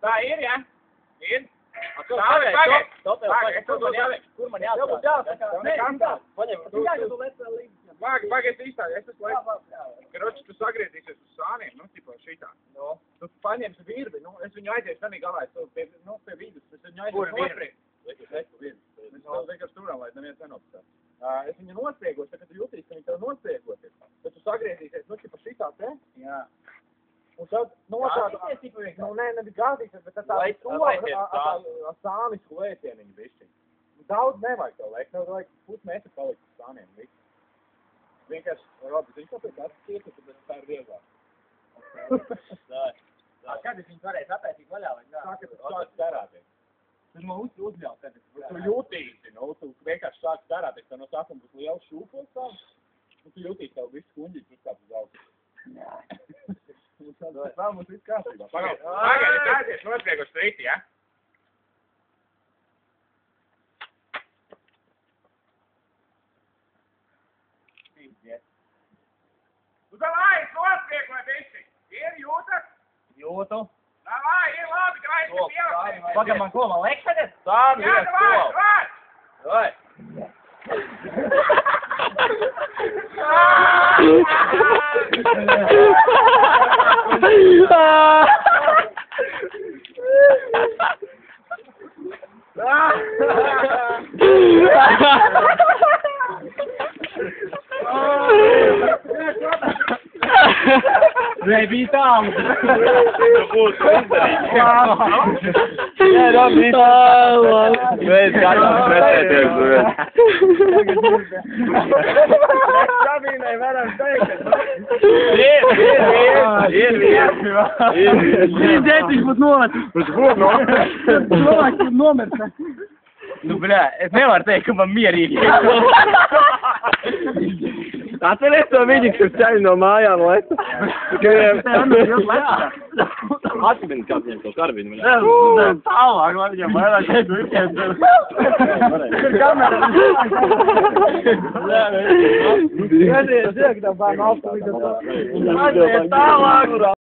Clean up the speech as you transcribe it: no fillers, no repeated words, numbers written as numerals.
Tā ir, ja? Ir? Pagaid, kur man jāsaka? Pagaid, izstādi, es esmu Karoči, tu sagriezīsies uz sāniem, nu, tipo šitā. Tu paņemsi virvi, nu, es viņu aiziešu tamī galā, pie vidus, es viņu aiziešu nospriegu. Es vienkārši stūrām, lai neviens nenopastās. Es viņu nospriegos, tad, kad tu jutīs, ka viņi tev nospriegos, tad tu sagriezīsies, nu, tipo šitā te. Jā. Un tad nošādu, nu, nevis gādīsies, bet tā sānisku lētieniņu višķi. Daudz nevajag tev lēkt, tev vajag pusmetru palikt uz sāniem, viss. Vienkārši, Robis, viņš tāpēc atskietu, bet tā ir vieglāk. Kad es viņus varēs attaisīt vaļā, vai kā? Tā, kad tu sāc starāties. Tu man uzļaut, kad tu jūtīsi, nu, tu vienkārši sāc starāties, tev no sākuma būs liels šūpos tāds, un tu jūtīsi tev visu kuņģi, uzkāp uz augstu. Tā mums viss kārtībā. Pagaid, es aizies nospriegu uz strīti, ja? Tu davai, es nospriegu, vai visi? Ir jūtas? Jūtu. Davai, ir labi, ka vajag pievērt. Pagaid, man ko, man liek tagad? Tā, jā, davai! Bija tālu. Tu būtu izdarīt. Jā, Robi, tālu. Mēs gatavs pretēties. Sabīnai varam teikt. Ir. Dētiņš būtu nomet. Viņš būtu nomet. Cilvēks būtu nomet. Nu, bļā, es nevaru teikt, ka man mierīgi. Atceries to viņi, kas ceļ no mājām, lai tu? Atmini, kā viņam to karbinu. Tālāk, lai viņam vairāk šeit vispēc. Tur kamera. Skaties, dziek, tā bērnu augstu. Tālāk.